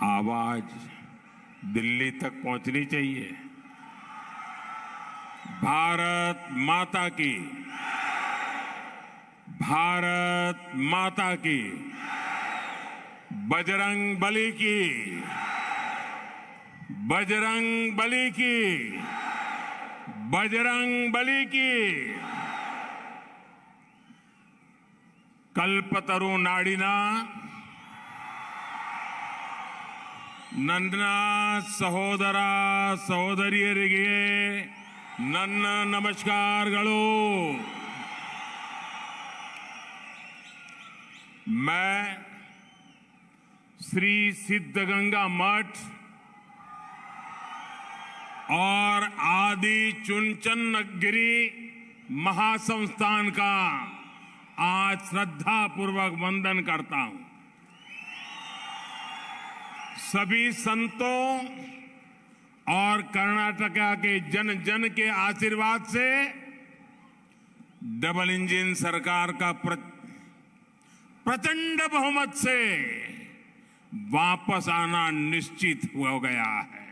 आवाज दिल्ली तक पहुंचनी चाहिए। भारत माता की, भारत माता की, बजरंग बली की, बजरंग बली की, बजरंग बली की। कल्पतरु नाडिना ನನ್ನ ಸಹೋದರ ಸಹೋದರಿಯರಿಗೆ ನನ್ನ ನಮಸ್ಕಾರಗಳು। मैं श्री सिद्धगंगा मठ और आदि चुनचन्नगिरी महासंस्थान का आज श्रद्धापूर्वक वंदन करता हूं। सभी संतों और कर्नाटका के जन जन के आशीर्वाद से डबल इंजन सरकार का प्रचंड बहुमत से वापस आना निश्चित हो गया है।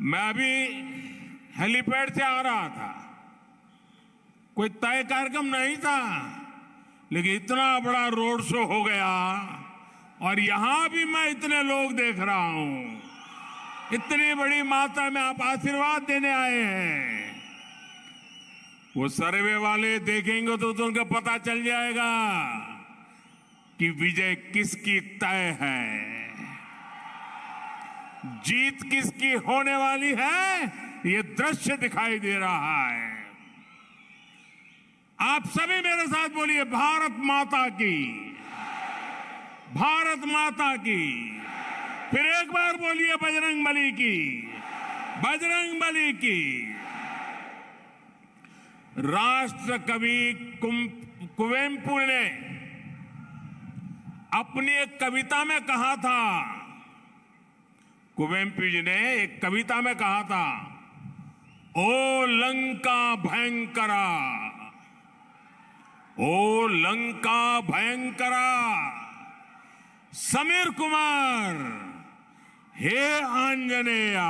मैं अभी हेलीपैड से आ रहा था, कोई तय कार्यक्रम नहीं था, लेकिन इतना बड़ा रोड शो हो गया और यहां भी मैं इतने लोग देख रहा हूं। इतनी बड़ी मात्रा में आप आशीर्वाद देने आए हैं। वो सर्वे वाले देखेंगे तो उनको पता चल जाएगा कि विजय किसकी तय है, जीत किसकी होने वाली है, ये दृश्य दिखाई दे रहा है। आप सभी मेरे साथ बोलिए, भारत माता की, भारत माता की। फिर एक बार बोलिए, बजरंग बली की, बजरंग बली की। राष्ट्र कवि कुवेंपु ने अपनी एक कविता में कहा था, कुवेंपु जी ने एक कविता में कहा था, ओ लंका भयंकरा, ओ लंका भयंकरा, समीर कुमार हे आंजनेया।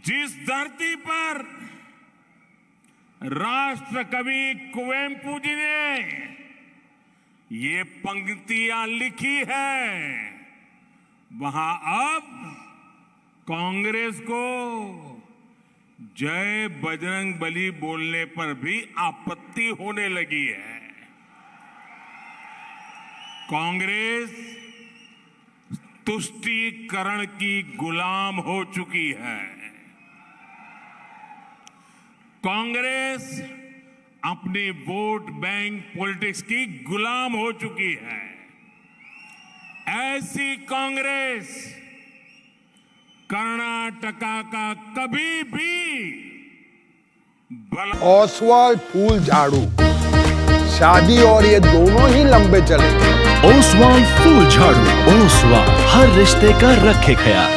जिस धरती पर राष्ट्र कवि कुवेंपु जी ने ये पंक्तियां लिखी है, वहां अब कांग्रेस को जय बजरंग बली बोलने पर भी आपत्ति होने लगी है। कांग्रेस तुष्टीकरण की गुलाम हो चुकी है। कांग्रेस अपनी वोट बैंक पॉलिटिक्स की गुलाम हो चुकी है। ऐसी कांग्रेस कर्नाटका का कभी भी ओसवाल फूल झाड़ू, शादी और ये दोनों ही लंबे चलेंगे। ओसवाल फूल झाड़ू, ओसवाल हर रिश्ते का रखे ख्याल।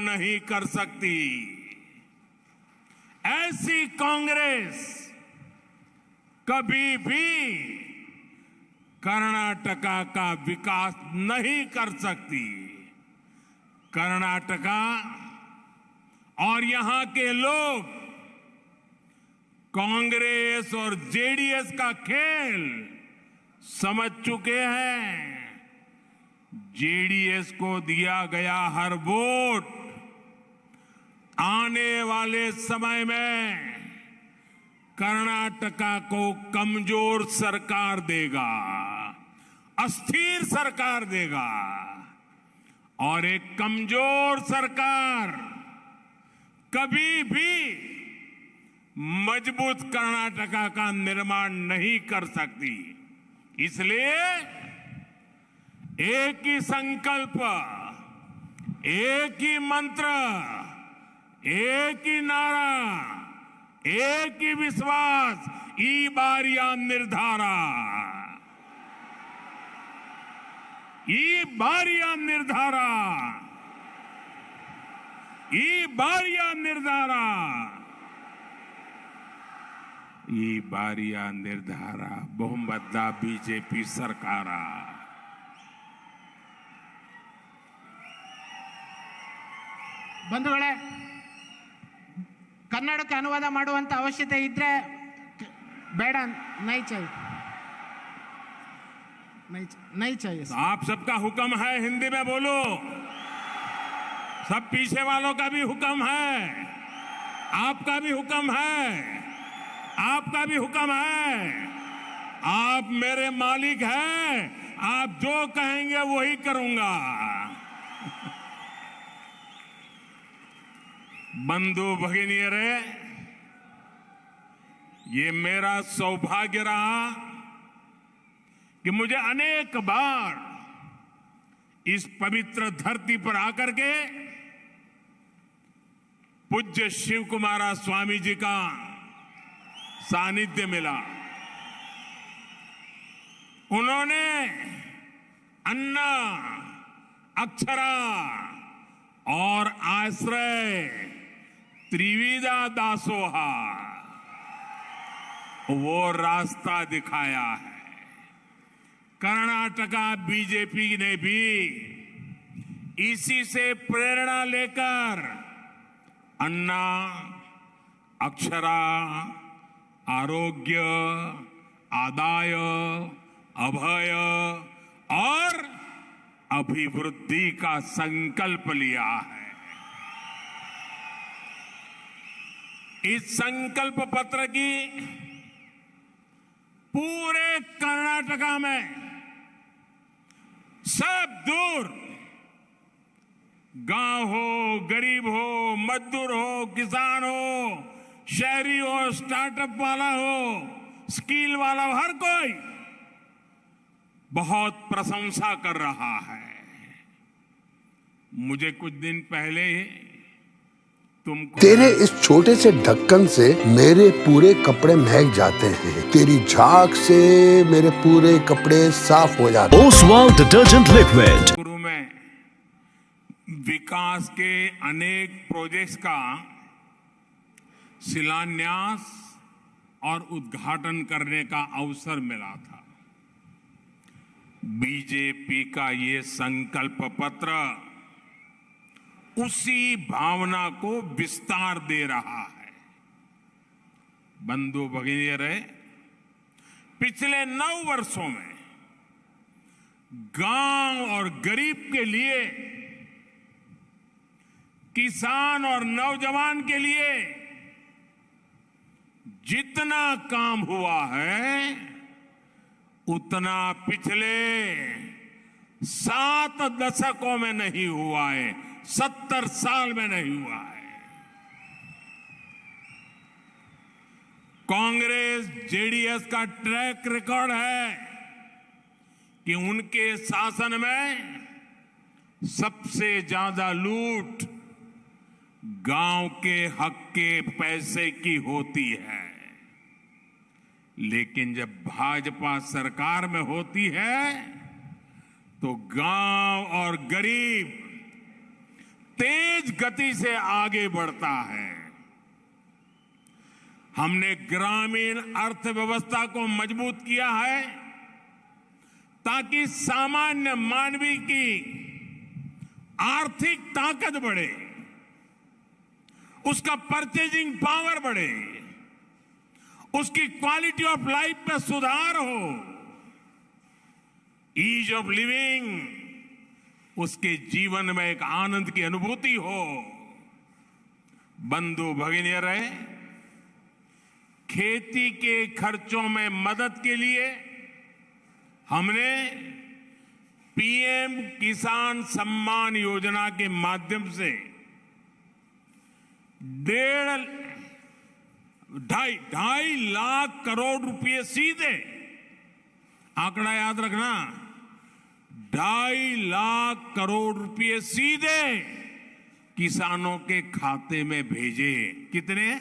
नहीं कर सकती। ऐसी कांग्रेस कभी भी कर्नाटका का विकास नहीं कर सकती। कर्नाटका और यहां के लोग कांग्रेस और जेडीएस का खेल समझ चुके हैं। जेडीएस को दिया गया हर वोट आने वाले समय में कर्नाटका को कमजोर सरकार देगा, अस्थिर सरकार देगा। और एक कमजोर सरकार कभी भी मजबूत कर्नाटका का निर्माण नहीं कर सकती। इसलिए एक ही संकल्प, एक ही मंत्र, एक ही नारा, एक ही विश्वास, ई बारिया निर्धारा, ई बारिया निर्धारा, ई बारिया निर्धारा। ಈ ಬಾರಿಯ ನಿರ್ಧಾರ ಬಹುಮತದ ಬಿಜೆಪಿ ಸರ್ಕಾರ. ಬಂಧುಗಳೇ, ಕನ್ನಡಕ್ಕೆ ಅನುವಾದ ಮಾಡುವಂತ ಅವಶ್ಯಕತೆ ಇದ್ರೆ ಬೇಡ, ನೈ चाहिए, नहीं चाहिए. आप सबका हुक्म है, हिंदी में बोलो. सब पीछे वालों का भी हुक्म है, आपका भी हुक्म है, आपका भी हुक्म है. आप मेरे मालिक हैं, आप जो कहेंगे वही करूंगा. बंधु भगिनियरे, ये मेरा सौभाग्य रहा कि मुझे अनेक बार इस पवित्र धरती पर आकर के पूज्य शिव कुमारा स्वामी जी का सानिध्य मिला. उन्होंने अन्ना, अक्षरा और आश्रय त्रिविधा दासोहा वो रास्ता दिखाया है. कर्नाटका बीजेपी ने भी इसी से प्रेरणा लेकर अन्ना, अक्षरा, आरोग्य, आदाय, अभय और अभिवृद्धि का संकल्प लिया है. इस संकल्प पत्र की पूरे कर्नाटका में सब दूर, गांव हो, गरीब हो, मजदूर हो, किसान हो, शहरी हो, स्टार्टअप वाला हो, स्किल वाला हो, हर कोई बहुत प्रशंसा कर रहा है. मुझे कुछ दिन पहले तुमको तेरे इस छोटे से ढक्कन से मेरे पूरे कपड़े महक जाते हैं. तेरी झाग से मेरे पूरे कपड़े साफ हो जाते हैं. Oswal detergent liquid. गुरु में विकास के अनेक प्रोजेक्ट्स का शिलान्यास और उद्घाटन करने का अवसर मिला था. बीजेपी का ये संकल्प पत्र उसी भावना को विस्तार दे रहा है. बंधु भगिनियरे, पिछले 9 वर्षों में गांव और गरीब के लिए, किसान और नौजवान के लिए जितना काम हुआ है उतना पिछले 7 दशकों में नहीं हुआ है, 70 साल में नहीं हुआ है. कांग्रेस जेडीएस का ट्रैक रिकॉर्ड है कि उनके शासन में सबसे ज्यादा लूट गांव के हक के पैसे की होती है. लेकिन जब भाजपा सरकार में होती है तो गांव और गरीब तेज गति से आगे बढ़ता है. हमने ग्रामीण अर्थव्यवस्था को मजबूत किया है ताकि सामान्य मानवी की आर्थिक ताकत बढ़े, उसका परचेजिंग पावर बढ़े, उसकी क्वालिटी ऑफ लाइफ में सुधार हो, ईज ऑफ लिविंग, उसके जीवन में एक आनंद की अनुभूति हो. बंधु भगिनियरे, खेती के खर्चों में मदद के लिए हमने पीएम किसान सम्मान योजना के माध्यम से 2.5 लाख करोड़ रुपए सीधे, आंकड़ा याद रखना, 2.5 लाख करोड़ रुपए सीधे किसानों के खाते में भेजे. कितने?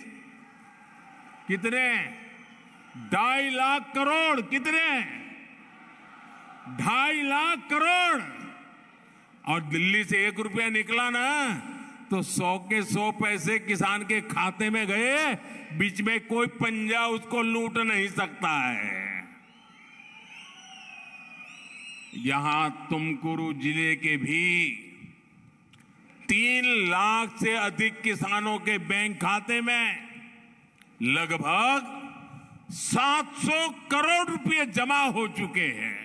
2.5 लाख करोड़. कितने? 2.5 लाख करोड़. और दिल्ली से 1 रुपया निकला ना तो तो 100 के 100 पैसे किसान के खाते में गए, बीच में कोई पंजा उसको लूट नहीं सकता है। यहां तुमकुरू जिले के भी 3 लाख से अधिक किसानों के बैंक खाते में लगभग 700 करोड़ रुपए जमा हो चुके हैं।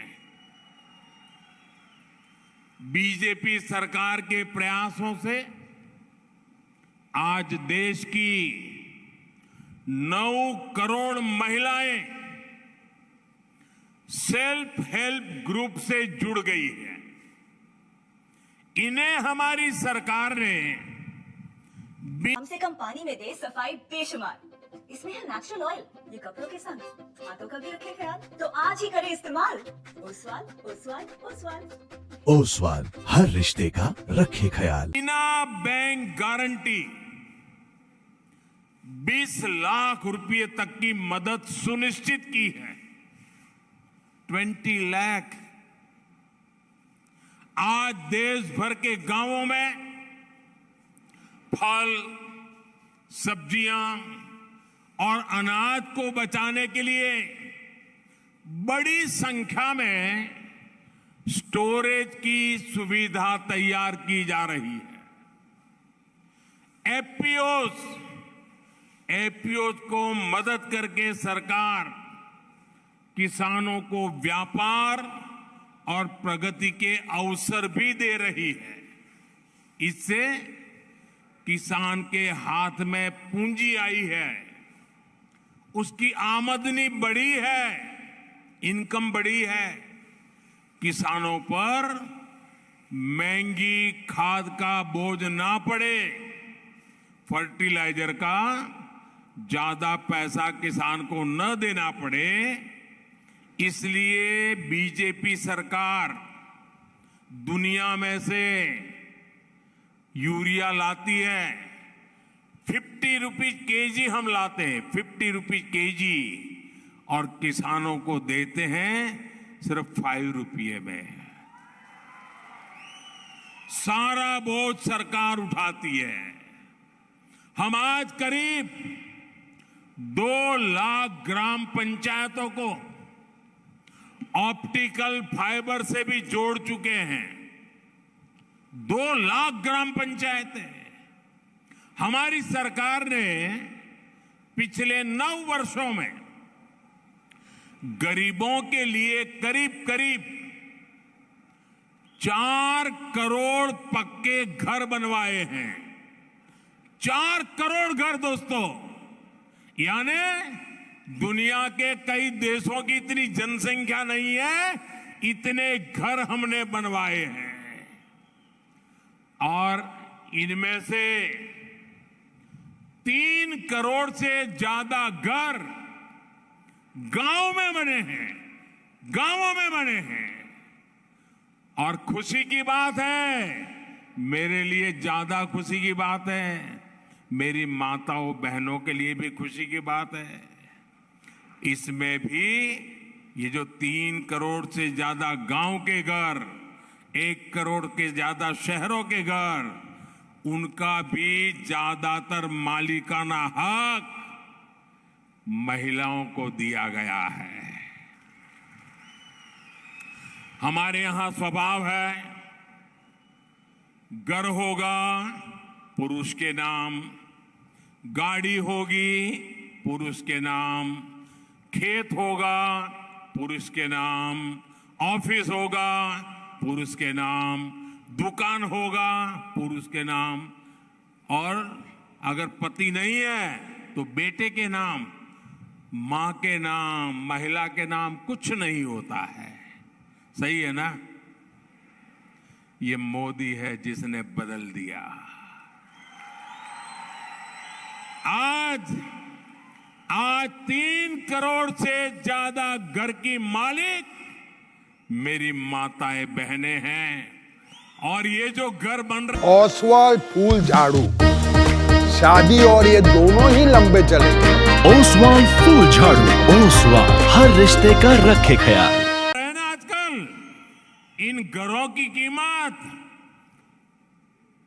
बीजेपी सरकार के प्रयासों से आज देश की 9 करोड़ महिलाएं सेल्फ हेल्प ग्रुप से जुड़ गई है। इन्हें हमारी सरकार ने कम से कम पानी में दे सफाई बेशुमार। इसमें है नेचुरल ऑयल, ये कपड़ों के संग हाथों का भी रखे ख्याल। तो आज ही करें इस्तेमाल ओसवाल ओसवाल ओसवाल। ओसवाल हर रिश्ते का रखे ख्याल। बिना बैंक गारंटी 20 लाख रुपए तक की मदद सुनिश्चित की है। 20 लाख। आज देश भर के गांवों में फल, सब्जियां और अनाज को बचाने के लिए बड़ी संख्या में स्टोरेज की सुविधा तैयार की जा रही है। एपीओस को मदद करके सरकार किसानों को व्यापार और प्रगति के अवसर भी दे रही है। इससे किसान के हाथ में पूंजी आई है, उसकी आमदनी बढ़ी है, इनकम बढ़ी है। किसानों पर महंगी खाद का बोझ ना पड़े, फर्टिलाइजर का ज्यादा पैसा किसान को न देना पड़े, इसलिए बीजेपी सरकार दुनिया में से यूरिया लाती है। 50 रुपीज केजी हम लाते हैं, 50 रुपीज केजी, और किसानों को देते हैं सिर्फ 5 रुपये में। सारा बोझ सरकार उठाती है। हम आज करीब 2 लाख ग्राम पंचायतों को ऑप्टिकल फाइबर से भी जोड़ चुके हैं। 2 लाख ग्राम पंचायतें। हमारी सरकार ने पिछले 9 वर्षों में गरीबों के लिए करीब करीब 4 करोड़ पक्के घर बनवाए हैं। 4 करोड़ घर दोस्तों, यानी दुनिया के कई देशों की इतनी जनसंख्या नहीं है, इतने घर हमने बनवाए हैं। और इनमें से 3 करोड़ से ज्यादा घर गांव में बने हैं, गांवों में बने हैं। और खुशी की बात है, मेरे लिए ज्यादा खुशी की बात है, मेरी माताओं बहनों के लिए भी खुशी की बात है। इसमें भी ये जो 3 करोड़ से ज्यादा गांव के घर, 1 करोड़ के ज्यादा शहरों के घर, उनका भी ज्यादातर मालिकाना हक महिलाओं को दिया गया है। हमारे यहां स्वभाव है, घर होगा पुरुष के नाम, गाड़ी होगी पुरुष के नाम, खेत होगा पुरुष के नाम, ऑफिस होगा पुरुष के नाम, दुकान होगा पुरुष के नाम, और अगर पति नहीं है तो बेटे के नाम, मां के नाम, महिला के नाम कुछ नहीं होता है। सही है ना? ये मोदी है जिसने बदल दिया। आज 3 करोड़ से ज्यादा घर की मालिक मेरी माताएं बहनें हैं। और ये जो घर बन रहा, ओसवाल फूल झाड़ू, शादी और ये दोनों ही लंबे चलेंगे। ओसवाल फूल झाड़ू, ओसवाल हर रिश्ते का रखे ख्याल। है ना, आजकल इन घरों की कीमत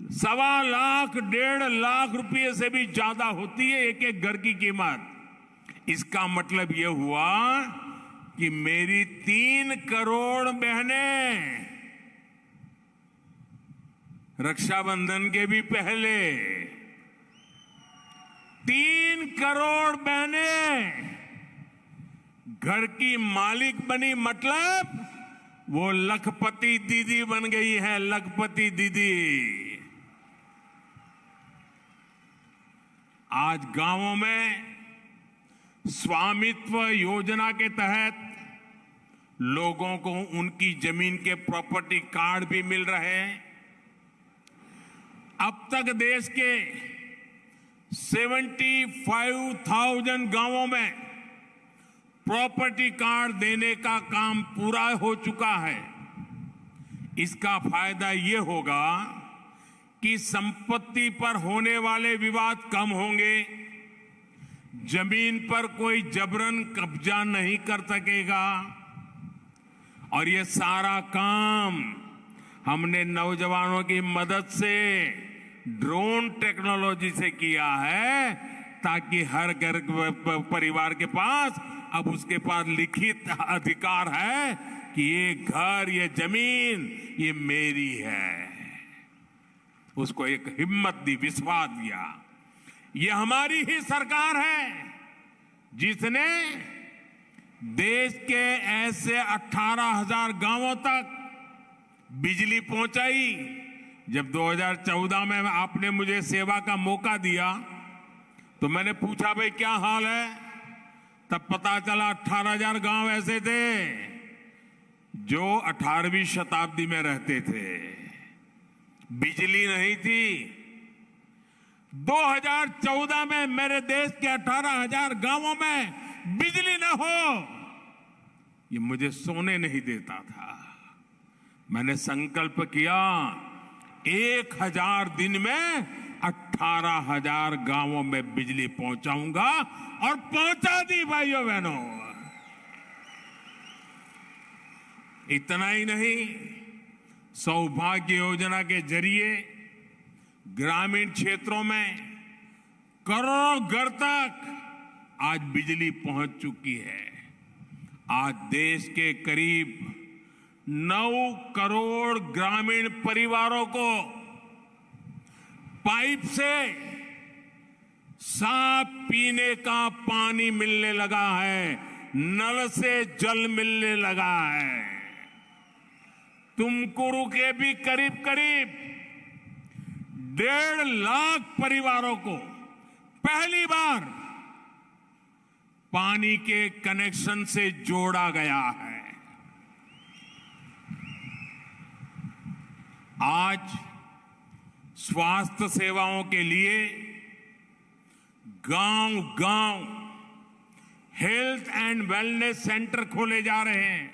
1.25 लाख 1.5 लाख रुपए से भी ज्यादा होती है एक एक घर की कीमत। इसका मतलब यह हुआ कि मेरी 3 करोड़ बहनें रक्षाबंधन के भी पहले 3 करोड़ बहनें घर की मालिक बनी, मतलब वो लखपति दीदी बन गई है, लखपति दीदी। आज गांवों में स्वामित्व योजना के तहत लोगों को उनकी जमीन के प्रॉपर्टी कार्ड भी मिल रहे हैं। अब तक देश के 75,000 गांवों में प्रॉपर्टी कार्ड देने का काम पूरा हो चुका है। इसका फायदा ये होगा कि संपत्ति पर होने वाले विवाद कम होंगे, जमीन पर कोई जबरन कब्जा नहीं कर सकेगा। और ये सारा काम हमने नौजवानों की मदद से ड्रोन टेक्नोलॉजी से किया है, ताकि हर घर परिवार के पास अब उसके पास लिखित अधिकार है कि ये घर, ये जमीन, ये मेरी है। उसको एक हिम्मत दी, विश्वास दिया। ये हमारी ही सरकार है जिसने देश के ऐसे 18,000 गांवों तक बिजली पहुंचाई। जब 2014 में आपने मुझे सेवा का मौका दिया तो मैंने पूछा, भाई क्या हाल है? तब पता चला 18,000 गांव ऐसे थे जो 18वीं शताब्दी में रहते थे, बिजली नहीं थी। 2014 में मेरे देश के 18,000 गांवों में बिजली न हो, ये मुझे सोने नहीं देता था। मैंने संकल्प किया 1000 दिन में 18,000 गांवों में बिजली पहुंचाऊंगा, और पहुंचा दी भाइयों बहनों। इतना ही नहीं, सौभाग्य योजना के जरिए ग्रामीण क्षेत्रों में करोड़ों घर तक आज बिजली पहुंच चुकी है। आज देश के करीब 9 करोड़ ग्रामीण परिवारों को पाइप से साफ पीने का पानी मिलने लगा है, नल से जल मिलने लगा है। तुमकुरू के भी करीब करीब 1.5 लाख परिवारों को पहली बार पानी के कनेक्शन से जोड़ा गया है। आज स्वास्थ्य सेवाओं के लिए गांव-गांव हेल्थ एंड वेलनेस सेंटर खोले जा रहे हैं।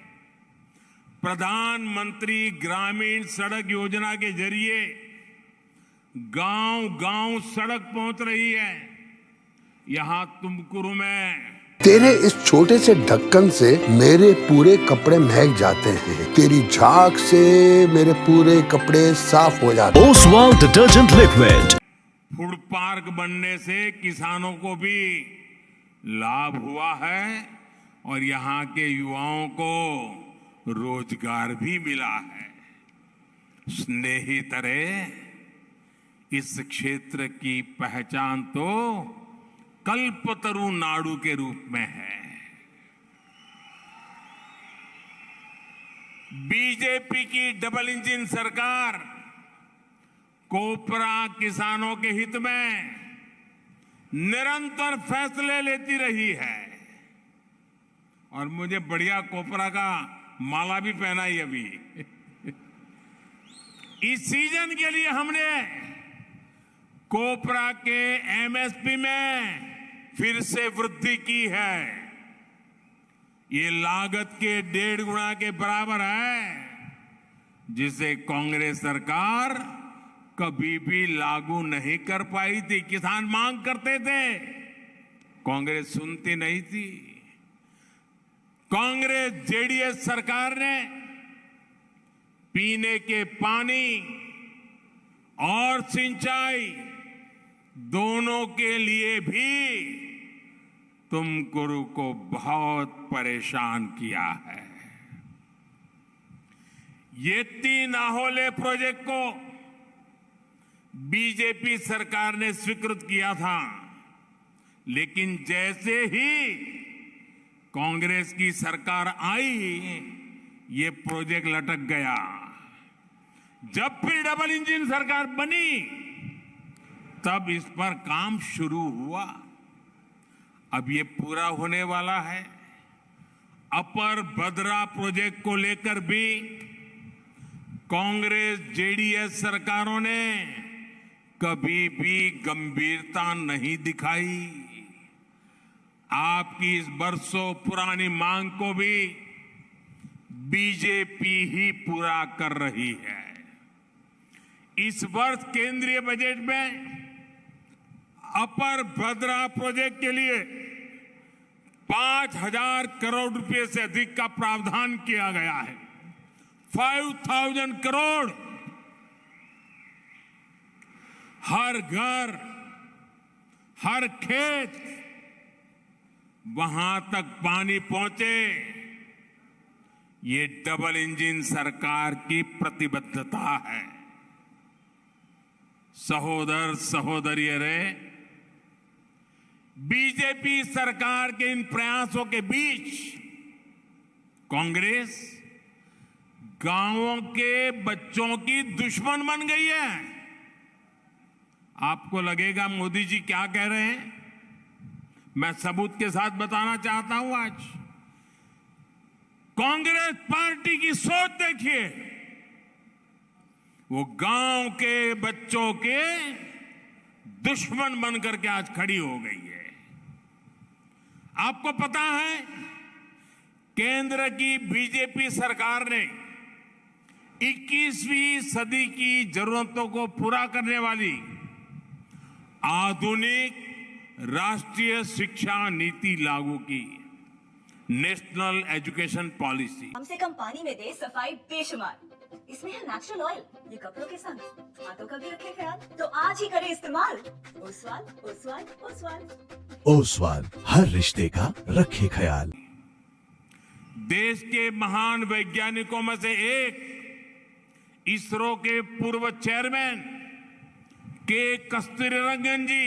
प्रधानमंत्री ग्रामीण सड़क योजना के जरिए गांव-गांव सड़क पहुंच रही है। यहां तुमकुरू में तेरे इस छोटे से ढक्कन से मेरे पूरे कपड़े महक जाते हैं। तेरी झाग से मेरे पूरे कपड़े साफ हो जाते हैं। Oswal detergent liquid. Food park बनने से किसानों को भी लाभ हुआ है और यहाँ के युवाओं को रोजगार भी मिला है। स्नेहितरे, इस क्षेत्र की पहचान तो कल्पतरु नाडु के रूप में है। बीजेपी की डबल इंजन सरकार कोपरा किसानों के हित में निरंतर फैसले लेती रही है और मुझे बढ़िया कोपरा का माला भी पहनाई अभी। इस सीजन के लिए हमने कोपरा के एमएसपी में फिर से वृद्धि की है। ये लागत के 1.5 गुना के बराबर है, जिसे कांग्रेस सरकार कभी भी लागू नहीं कर पाई थी। किसान मांग करते थे, कांग्रेस सुनती नहीं थी। कांग्रेस जेडीएस सरकार ने पीने के पानी और सिंचाई दोनों के लिए भी तुमकुरु को बहुत परेशान किया है। ये 3 आहोले प्रोजेक्ट को बीजेपी सरकार ने स्वीकृत किया था, लेकिन जैसे ही कांग्रेस की सरकार आई, ये प्रोजेक्ट लटक गया। जब फिर डबल इंजन सरकार बनी, तब इस पर काम शुरू हुआ। अब ये पूरा होने वाला है। अपर भद्रा प्रोजेक्ट को लेकर भी कांग्रेस जेडीएस सरकारों ने कभी भी गंभीरता नहीं दिखाई। आपकी इस बरसों पुरानी मांग को भी बीजेपी ही पूरा कर रही है। इस वर्ष केंद्रीय बजट में अपर भद्रा प्रोजेक्ट के लिए 5,000 करोड़ रुपए से अधिक का प्रावधान किया गया है। 5,000 करोड़ हर घर, हर खेत, वहां तक पानी पहुंचे, ये डबल इंजन सरकार की प्रतिबद्धता है। सहोदर सहोदरियों रे, बीजेपी सरकार के इन प्रयासों के बीच कांग्रेस गांवों के बच्चों की दुश्मन बन गई है। आपको लगेगा मोदी जी क्या कह रहे हैं, मैं सबूत के साथ बताना चाहता हूं। आज कांग्रेस पार्टी की सोच देखिए, वो गांव के बच्चों के दुश्मन बनकर के आज खड़ी हो गई है। आपको पता है, केंद्र की बीजेपी सरकार ने 21वीं सदी की जरूरतों को पूरा करने वाली आधुनिक राष्ट्रीय शिक्षा नीति लागू की, नेशनल एजुकेशन पॉलिसी। कम से कम पानी में दे सफाई बेशुमार, इसमें है नेचुरल ऑयल, ये कपड़ों के संग हाथों का भी रखे ख्याल, तो आज ही करें इस्तेमाल। ओसवाल ओसवाल ओसवाल ओसवाल, हर रिश्ते का रखे ख्याल। देश के महान वैज्ञानिकों में से एक इसरो के पूर्व चेयरमैन के कस्तूरीरंगन जी,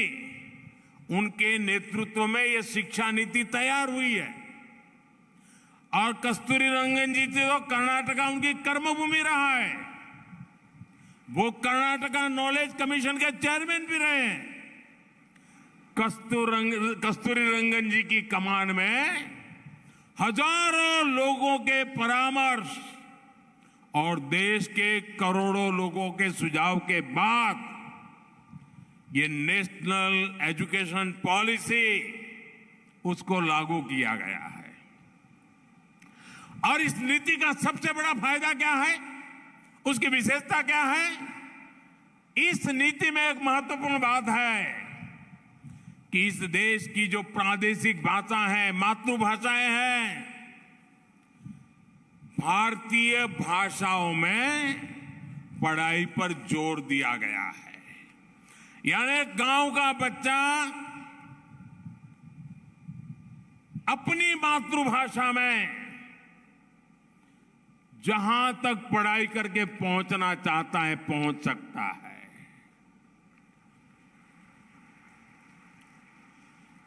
उनके नेतृत्व में यह शिक्षा नीति तैयार हुई है। और कस्तूरीरंगन जी तो कर्नाटका उनकी कर्मभूमि रहा है। वो कर्नाटका नॉलेज कमीशन के चेयरमैन भी रहे हैं। कस्तूरीरंगन जी की कमान में हजारों लोगों के परामर्श और देश के करोड़ों लोगों के सुझाव के बाद ये नेशनल एजुकेशन पॉलिसी उसको लागू किया गया है। और इस नीति का सबसे बड़ा फायदा क्या है, उसकी विशेषता क्या है? इस नीति में एक महत्वपूर्ण बात है कि इस देश की जो प्रादेशिक भाषा है, मातृभाषाएं हैं, भारतीय भाषाओं में पढ़ाई पर जोर दिया गया है। यानी गांव का बच्चा अपनी मातृभाषा में जहां तक पढ़ाई करके पहुंचना चाहता है, पहुंच सकता है।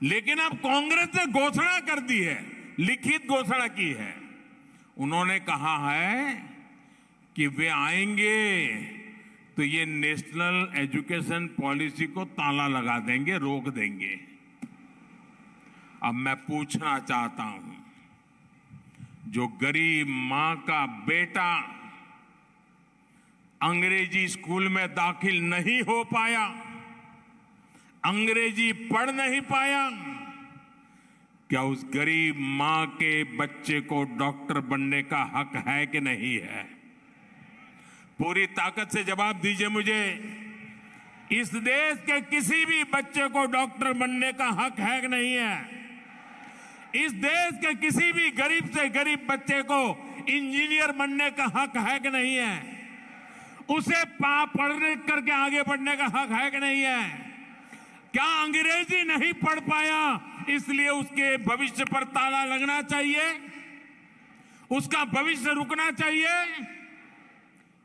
लेकिन अब कांग्रेस ने घोषणा कर दी है, लिखित घोषणा की है। उन्होंने कहा है कि वे आएंगे तो ये नेशनल एजुकेशन पॉलिसी को ताला लगा देंगे, रोक देंगे। अब मैं पूछना चाहता हूं, जो गरीब मां का बेटा अंग्रेजी स्कूल में दाखिल नहीं हो पाया, अंग्रेजी पढ़ नहीं पाया, क्या उस गरीब मां के बच्चे को डॉक्टर बनने का हक है कि नहीं है? पूरी ताकत से जवाब दीजिए मुझे। इस देश के किसी भी बच्चे को डॉक्टर बनने का हक है कि नहीं है? इस देश के किसी भी गरीब से गरीब बच्चे को इंजीनियर बनने का हक है कि नहीं है? उसे पढ़ने करके आगे बढ़ने का हक है कि नहीं है? क्या अंग्रेजी नहीं पढ़ पाया इसलिए उसके भविष्य पर ताला लगना चाहिए? उसका भविष्य रुकना चाहिए?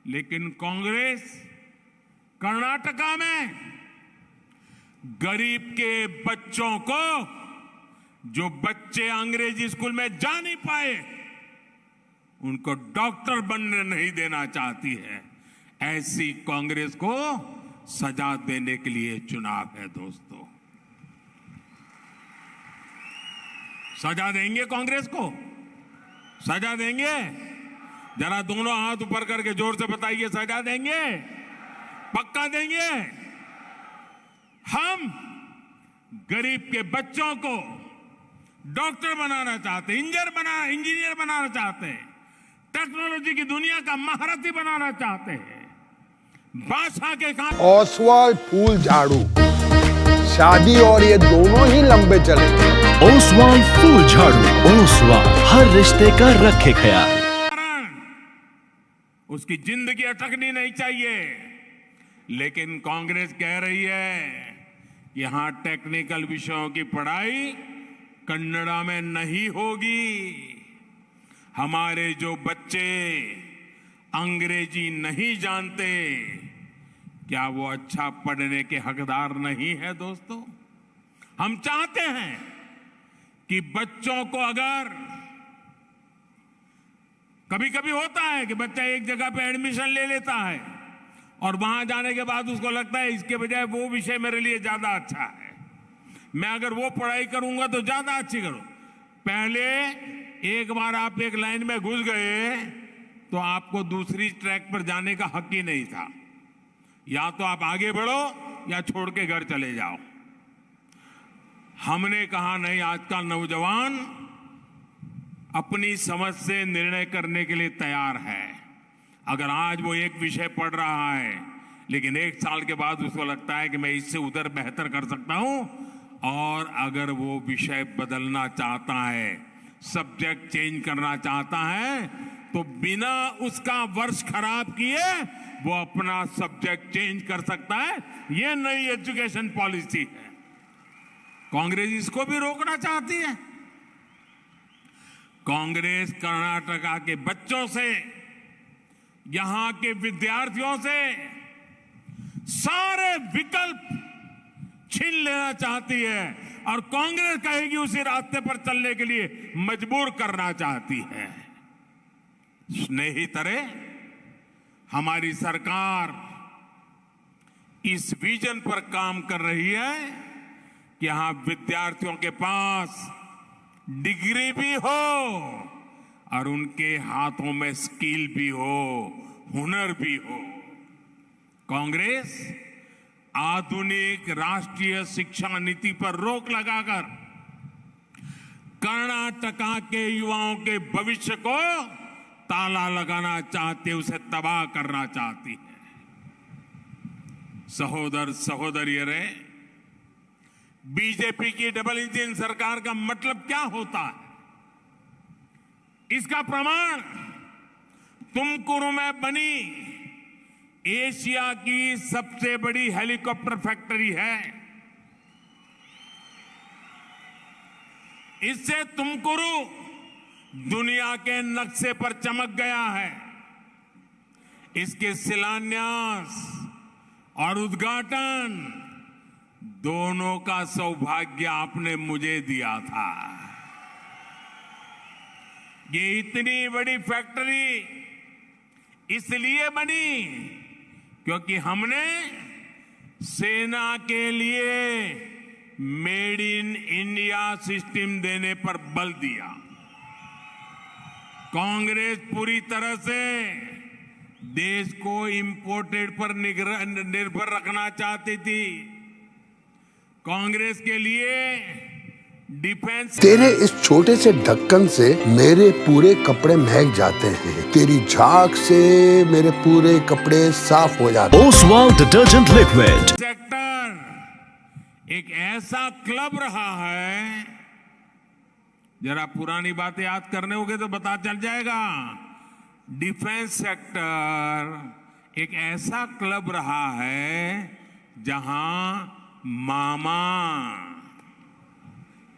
लेकिन कांग्रेस कर्नाटका में गरीब के बच्चों को, जो बच्चे अंग्रेजी स्कूल में जा नहीं पाए, उनको डॉक्टर बनने नहीं देना चाहती है। ऐसी कांग्रेस को सजा देने के लिए चुनाव है दोस्तों। सजा देंगे कांग्रेस को? सजा देंगे? जरा दोनों हाथ ऊपर करके जोर से बताइए, सजा देंगे? पक्का देंगे? हम गरीब के बच्चों को डॉक्टर बनाना चाहते, इंजीनियर बनाना चाहते हैं, टेक्नोलॉजी की दुनिया का महारथी बनाना चाहते हैं। भाषा के काम ओसवाल फूल झाड़ू, शादी और ये दोनों ही लंबे चलेंगे। ओसवाल फूल झाड़ू, ओसवाल हर रिश्ते का रखे ख्याल। उसकी जिंदगी अटकनी नहीं चाहिए। लेकिन कांग्रेस कह रही है कि यहां टेक्निकल विषयों की पढ़ाई कन्नड़ा में नहीं होगी। हमारे जो बच्चे अंग्रेजी नहीं जानते, क्या वो अच्छा पढ़ने के हकदार नहीं है दोस्तों? हम चाहते हैं कि बच्चों को, अगर कभी कभी होता है कि बच्चा एक जगह पे एडमिशन ले लेता है और वहां जाने के बाद उसको लगता है इसके बजाय वो विषय मेरे लिए ज्यादा अच्छा है, मैं अगर वो पढ़ाई करूंगा तो ज्यादा अच्छी करूं। पहले एक बार आप एक लाइन में घुस गए तो आपको दूसरी ट्रैक पर जाने का हक ही नहीं था। या तो आप आगे बढ़ो या छोड़ के घर चले जाओ। हमने कहा नहीं, आज का नौजवान अपनी समझ से निर्णय करने के लिए तैयार है। अगर आज वो एक विषय पढ़ रहा है लेकिन एक साल के बाद उसको लगता है कि मैं इससे उधर बेहतर कर सकता हूं, और अगर वो विषय बदलना चाहता है, सब्जेक्ट चेंज करना चाहता है, तो बिना उसका वर्ष खराब किए वो अपना सब्जेक्ट चेंज कर सकता है। ये नई एजुकेशन पॉलिसी है। कांग्रेस इसको भी रोकना चाहती है। कांग्रेस कर्नाटका के बच्चों से, यहां के विद्यार्थियों से सारे विकल्प छीन लेना चाहती है और कांग्रेस कहेगी उसी रास्ते पर चलने के लिए मजबूर करना चाहती है। स्नेहितरे, हमारी सरकार इस विजन पर काम कर रही है कि यहां विद्यार्थियों के पास डिग्री भी हो और उनके हाथों में स्किल भी हो, हुनर भी हो। कांग्रेस आधुनिक राष्ट्रीय शिक्षा नीति पर रोक लगाकर कर्नाटका के युवाओं के भविष्य को ताला लगाना चाहती है, उसे तबाह करना चाहती है। सहोदर सहोदरियों, बीजेपी की डबल इंजन सरकार का मतलब क्या होता है? इसका प्रमाण तुमकुरू में बनी एशिया की सबसे बड़ी हेलीकॉप्टर फैक्ट्री है। इससे तुमकुरू दुनिया के नक्शे पर चमक गया है। इसके शिलान्यास और उद्घाटन दोनों का सौभाग्य आपने मुझे दिया था। ये इतनी बड़ी फैक्ट्री इसलिए बनी क्योंकि हमने सेना के लिए मेड इन इंडिया सिस्टम देने पर बल दिया। कांग्रेस पूरी तरह से देश को इंपोर्टेड पर निर्भर रखना चाहती थी। कांग्रेस के लिए डिफेंस, तेरे इस छोटे से ढक्कन से मेरे पूरे कपड़े महक जाते हैं। तेरी झाग से मेरे पूरे कपड़े साफ हो जाते हैं। ओसवाल डिटर्जेंट लिक्विड सेक्टर एक ऐसा क्लब रहा है, जरा पुरानी बातें याद करने होंगे तो पता चल जाएगा। डिफेंस सेक्टर एक ऐसा क्लब रहा है जहां मामा,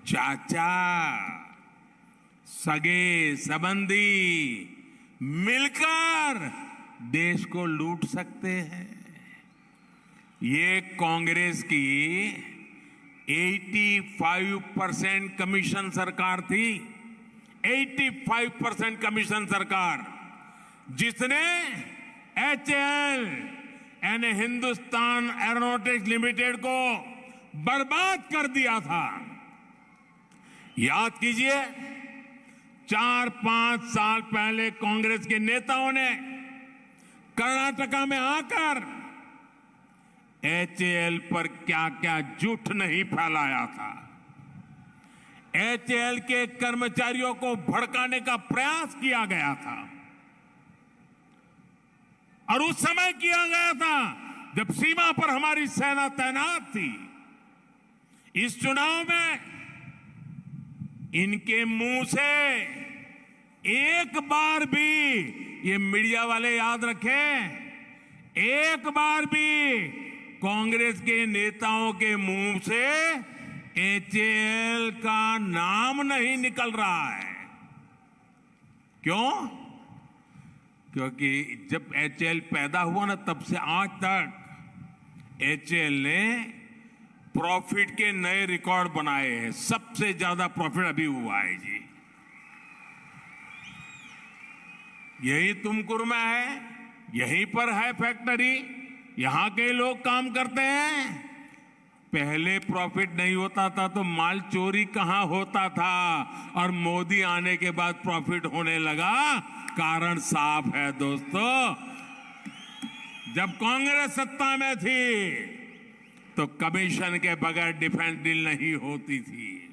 चाचा, सगे संबंधी मिलकर देश को लूट सकते हैं। ये कांग्रेस की 85% कमीशन सरकार थी, 85% कमीशन सरकार, जिसने HAL यानी हिंदुस्तान एरोनॉटिक्स लिमिटेड को बर्बाद कर दिया था। याद कीजिए, 4-5 साल पहले कांग्रेस के नेताओं ने कर्नाटका में आकर HAL पर क्या क्या झूठ नहीं फैलाया था। HAL के कर्मचारियों को भड़काने का प्रयास किया गया था, और उस समय किया गया था जब सीमा पर हमारी सेना तैनात थी। इस चुनाव में इनके मुंह से एक बार भी, ये मीडिया वाले याद रखें, एक बार भी कांग्रेस के नेताओं के मुंह से HAL का नाम नहीं निकल रहा है। क्यों? क्योंकि जब HAL पैदा हुआ ना, तब से आज तक HAL ने प्रॉफिट के नए रिकॉर्ड बनाए हैं। सबसे ज्यादा प्रॉफिट अभी हुआ है जी, यही तुमकुर में है, यहीं पर है फैक्ट्री, यहां के लोग काम करते हैं। पहले प्रॉफिट नहीं होता था तो माल चोरी कहां होता था, और मोदी आने के बाद प्रॉफिट होने लगा। कारण साफ है दोस्तों, जब कांग्रेस सत्ता में थी तो कमीशन के बगैर डिफेंस डील नहीं होती थी।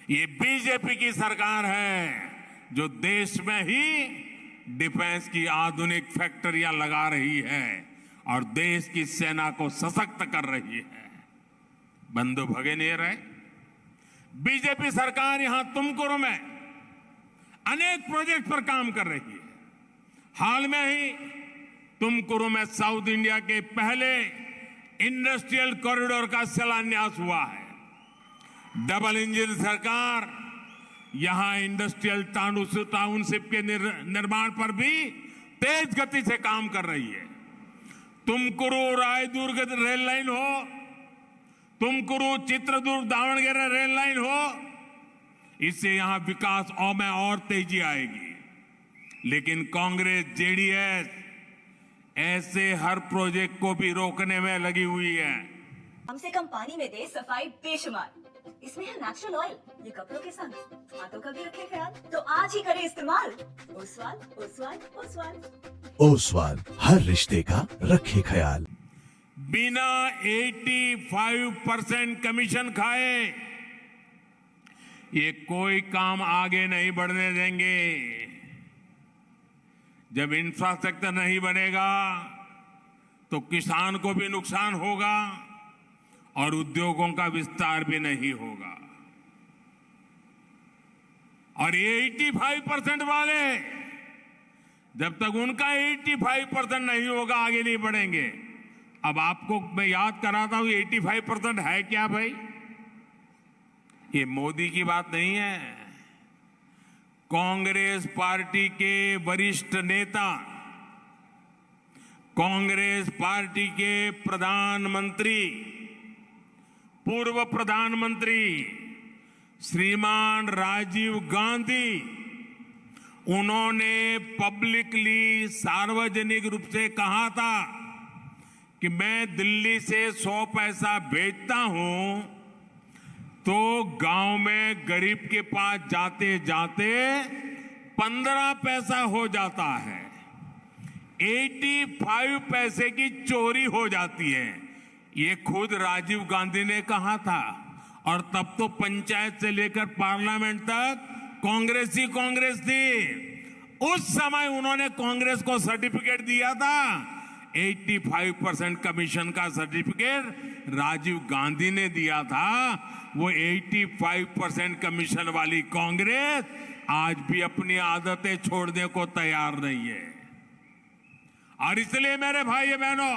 ये बीजेपी की सरकार है जो देश में ही डिफेंस की आधुनिक फैक्ट्रियां लगा रही है और देश की सेना को सशक्त कर रही है। बंधु भगे नहीं रहे। बीजेपी सरकार यहां तुमकुर में अनेक प्रोजेक्ट पर काम कर रही है। हाल में ही तुमकुर में साउथ इंडिया के पहले इंडस्ट्रियल कॉरिडोर का शिलान्यास हुआ है। डबल इंजन सरकार यहां इंडस्ट्रियल टाउनशिप के निर्माण पर भी तेज गति से काम कर रही है। तुमकुरु रायदुर्ग रेल लाइन हो, तुमकुरु चित्रदुर्ग दावणगेरे रेल लाइन हो, इससे यहां विकास में और तेजी आएगी। लेकिन कांग्रेस, जेडीएस ऐसे हर प्रोजेक्ट को भी रोकने में लगी हुई है। कम से कम पानी में दे सफाई बेशुमार, इसमें है नेचुरल ऑयल, ये कपड़ों के संग हाथों का भी रखे ख्याल, तो आज ही करें इस्तेमाल। ओसवाल ओसवाल ओसवाल ओसवाल, हर रिश्ते का रखे ख्याल। बिना 85% कमीशन खाए ये कोई काम आगे नहीं बढ़ने देंगे। जब इंफ्रास्ट्रक्चर नहीं बनेगा तो किसान को भी नुकसान होगा और उद्योगों का विस्तार भी नहीं होगा। और ये 85% वाले, जब तक उनका 85% नहीं होगा आगे नहीं बढ़ेंगे। अब आपको मैं याद कराता हूं 85% है क्या भाई? ये मोदी की बात नहीं है। कांग्रेस पार्टी के वरिष्ठ नेता, कांग्रेस पार्टी के प्रधानमंत्री, पूर्व प्रधानमंत्री श्रीमान राजीव गांधी, उन्होंने पब्लिकली, सार्वजनिक रूप से कहा था कि मैं दिल्ली से 100 पैसा भेजता हूं तो गांव में गरीब के पास जाते जाते 15 पैसा हो जाता है, 85 पैसे की चोरी हो जाती है। ये खुद राजीव गांधी ने कहा था। और तब तो पंचायत से लेकर पार्लियामेंट तक कांग्रेस ही कांग्रेस थी। उस समय उन्होंने कांग्रेस को सर्टिफिकेट दिया था, 85% कमीशन का सर्टिफिकेट राजीव गांधी ने दिया था। वो 85% कमीशन वाली कांग्रेस आज भी अपनी आदतें छोड़ने को तैयार नहीं है। और इसलिए मेरे भाई बहनों,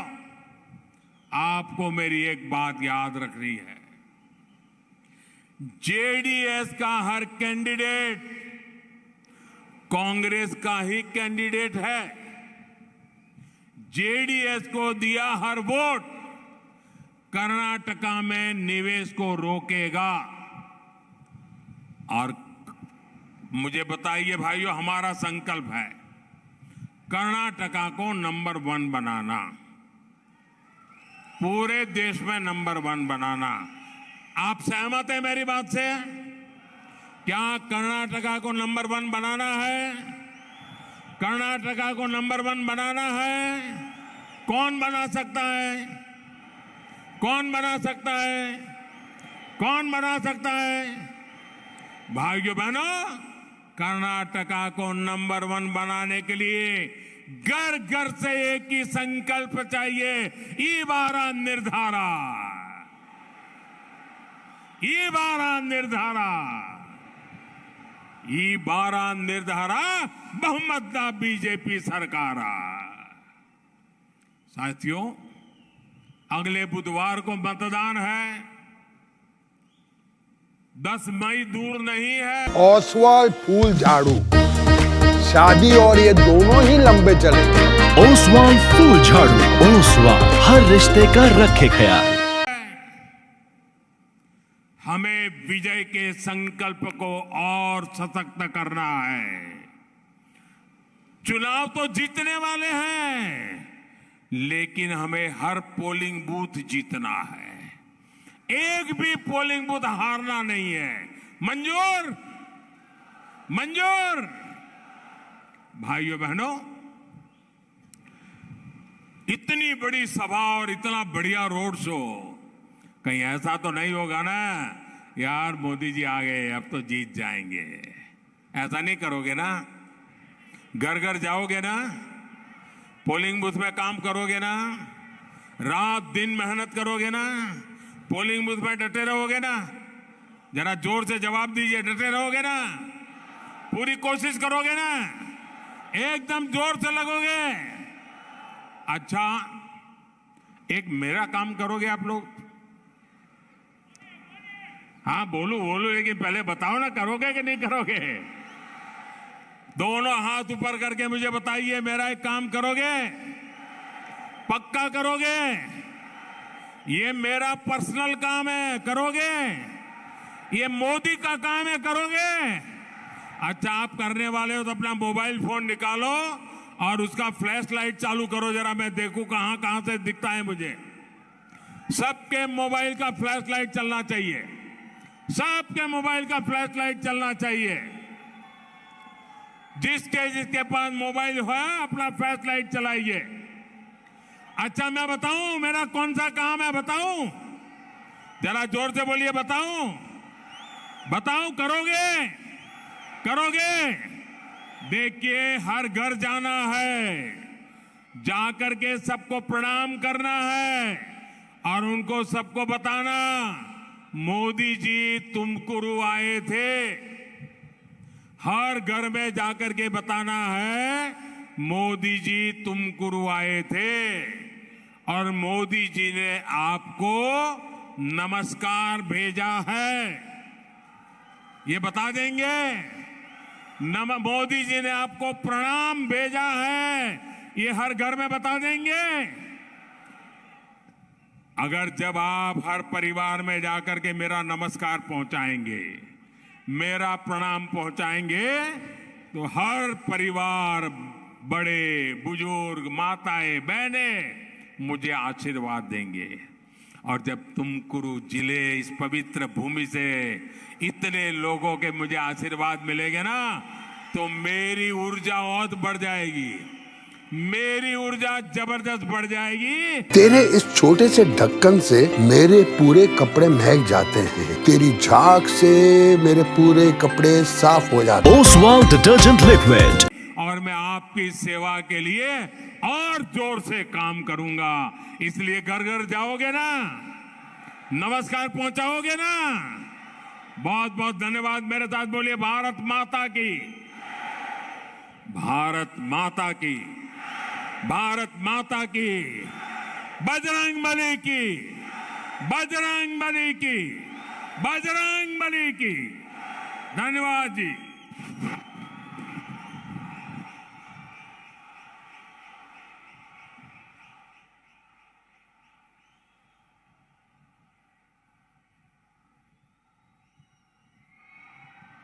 आपको मेरी एक बात याद रखनी है। जेडीएस का हर कैंडिडेट कांग्रेस का ही कैंडिडेट है। जेडीएस को दिया हर वोट कर्नाटका में निवेश को रोकेगा। और मुझे बताइए भाइयों, हमारा संकल्प है कर्नाटका को नंबर 1 बनाना, पूरे देश में नंबर 1 बनाना। आप सहमत हैं मेरी बात से? क्या कर्नाटका को नंबर 1 बनाना है? कर्नाटका को नंबर 1 बनाना है? कौन बना सकता है? कौन बना सकता है? कौन बना सकता है? भाइयों बहनों, कर्नाटका को नंबर 1 बनाने के लिए घर घर से एक ही संकल्प चाहिए, ईबारा निर्धारा, ईबारा निर्धारा, ईबारा निर्धारा बहुमत दा बीजेपी सरकार। साथियों, अगले बुधवार को मतदान है। 10 मई दूर नहीं है। ओसवाल फूल झाड़ू, शादी और ये दोनों ही लंबे चलेंगे। ओसवाल फूल झाड़ू, ओसवाल हर रिश्ते का रखे ख्याल। हमें विजय के संकल्प को और सशक्त करना है। चुनाव तो जीतने वाले हैं, लेकिन हमें हर पोलिंग बूथ जीतना है। एक भी पोलिंग बूथ हारना नहीं है। मंजूर? मंजूर? भाइयों बहनों, इतनी बड़ी सभा और इतना बढ़िया रोड शो, कहीं ऐसा तो नहीं होगा ना यार मोदी जी आ गए अब तो जीत जाएंगे, ऐसा नहीं करोगे ना? घर घर जाओगे ना? पोलिंग बूथ में काम करोगे ना? रात दिन मेहनत करोगे ना? पोलिंग बूथ में डटे रहोगे ना? जरा जोर से जवाब दीजिए, डटे रहोगे ना? पूरी कोशिश करोगे ना? एकदम जोर से लगोगे? अच्छा, एक मेरा काम करोगे आप लोग? हाँ बोलू बोलू, लेकिन पहले बताओ ना, करोगे कि नहीं करोगे? दोनों हाथ ऊपर करके मुझे बताइए, मेरा एक काम करोगे? पक्का करोगे? ये मेरा पर्सनल काम है, करोगे? ये मोदी का काम है, करोगे? अच्छा, आप करने वाले हो तो अपना मोबाइल फोन निकालो और उसका फ्लैश लाइट चालू करो, जरा मैं देखूं कहां कहां से दिखता है मुझे। सबके मोबाइल का फ्लैश लाइट चलना चाहिए, सबके मोबाइल का फ्लैश लाइट चलना चाहिए। जिसके जिसके पास मोबाइल है अपना फ्लैश लाइट चलाइए। अच्छा, मैं बताऊं मेरा कौन सा काम है? बताऊं? जरा जोर से बोलिए, बताऊं? बताऊं? करोगे? करोगे? देखिए, हर घर जाना है, जाकर के सबको प्रणाम करना है और उनको सबको बताना, मोदी जी तुमकुरू आए थे। हर घर में जाकर के बताना है, मोदी जी तुमकुरू आए थे और मोदी जी ने आपको नमस्कार भेजा है। ये बता देंगे। मोदी जी ने आपको प्रणाम भेजा है, ये हर घर में बता देंगे। अगर जब आप हर परिवार में जाकर के मेरा नमस्कार पहुंचाएंगे, मेरा प्रणाम पहुंचाएंगे, तो हर परिवार, बड़े बुजुर्ग, माताएं, बहनें मुझे आशीर्वाद देंगे। और जब तुमकुरू जिले, इस पवित्र भूमि से इतने लोगों के मुझे आशीर्वाद मिलेंगे ना, तो मेरी ऊर्जा और बढ़ जाएगी, मेरी ऊर्जा जबरदस्त बढ़ जाएगी। तेरे इस छोटे से ढक्कन से मेरे पूरे कपड़े महक जाते हैं। तेरी झाग से मेरे पूरे कपड़े साफ हो जाते हैं। Oswal detergent liquid. और मैं आपकी सेवा के लिए और जोर से काम करूंगा। इसलिए घर घर जाओगे ना, नमस्कार पहुंचाओगे ना? बहुत बहुत धन्यवाद। मेरे साथ बोलिए, भारत माता की, भारत माता की। भारत माता की, बजरंग बली की, बजरंग बली की, बजरंग बली की। धन्यवाद जी।